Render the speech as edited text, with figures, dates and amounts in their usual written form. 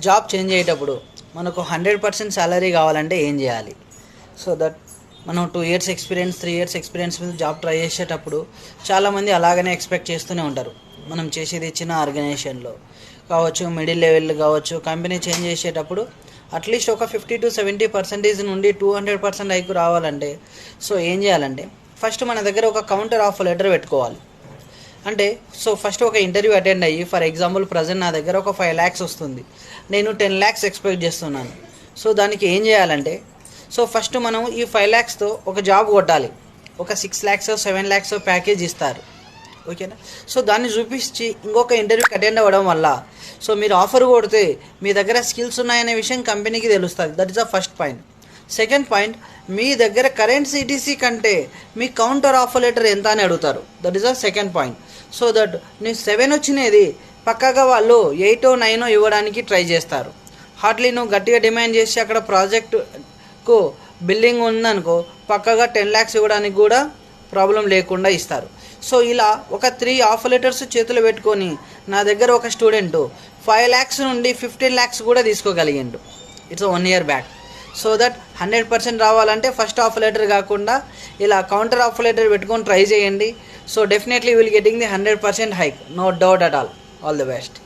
Job change అయ్యేటప్పుడు మనకు 100% salary కావాలంటే ఏం చేయాలి? సో దట్ మనం 2 years ఎక్స్పీరియన్స్ 3 years ఎక్స్పీరియన్స్ మీద జాబ్ ట్రై చేసేటప్పుడు చాలామంది అలాగనే ఎక్స్పెక్ట్ చేస్తూనే ఉంటారు. మనం చేసేది చిన్న ఆర్గనైజేషన్లో కావచ్చు, మిడిల్ లెవెల్ కావచ్చు, కంపెనీ చేంజ్ చేసేటప్పుడు అట్లీస్ట్ ఒక 50 to 70% నుండి 200% హైక్ రావాలంటే సో ఏం చేయాలంటే ఫస్ట్ మన దగ్గర ఒక కౌంటర్ ఆఫర్ లెటర్ పెట్టుకోవాలి. అంటే సో ఫస్ట్ ఒక ఇంటర్వ్యూ అటెండ్ అయ్యి, ఫర్ ఎగ్జాంపుల్ ప్రజెంట్ నా దగ్గర ఒక 5 lakhs వస్తుంది, నేను 10 lakhs ఎక్స్పెక్ట్ చేస్తున్నాను. సో దానికి ఏం చేయాలంటే సో ఫస్ట్ మనం ఈ 5 lakhsతో ఒక జాబ్ కొట్టాలి. ఒక 6 lakhs 7 lakhs ప్యాకేజ్ ఇస్తారు, ఓకేనా? సో దాన్ని చూపించి ఇంకొక ఇంటర్వ్యూకి అటెండ్ అవ్వడం వల్ల సో మీరు ఆఫర్ కొడితే మీ దగ్గర స్కిల్స్ ఉన్నాయనే విషయం కంపెనీకి తెలుస్తుంది. That is the first point. Second point, మీ దగ్గర కరెంట్ సిటీసీ కంటే మీ కౌంటర్ ఆఫర్ లెటర్ ఎంత అని అడుగుతారు. That is the second point. So that నీకు 7 వచ్చినది పక్కాగా వాళ్ళు 8 or 9 ఇవ్వడానికి ట్రై చేస్తారు. హార్డ్లీ నువ్వు గట్టిగా డిమాండ్ చేసి అక్కడ ప్రాజెక్టుకు బిల్డింగ్ ఉందనుకో పక్కాగా 10 lakhs ఇవ్వడానికి కూడా ప్రాబ్లం లేకుండా ఇస్తారు. సో ఇలా ఒక 3 ఆఫర్ లెటర్స్ చేతిలో పెట్టుకొని నా దగ్గర ఒక స్టూడెంట్ 5 lakhs నుండి 15 lakhs కూడా తీసుకోగలిగిండు. It's 1 year back. So that 100% రావాలంటే ఫస్ట్ ఆఫర్ లెటర్ కాకుండా ఇలా కౌంటర్ ఆఫర్ లెటర్ పెట్టుకొని ట్రై చేయండి. So definitely will getting the 100% hike, no doubt at all. All the best.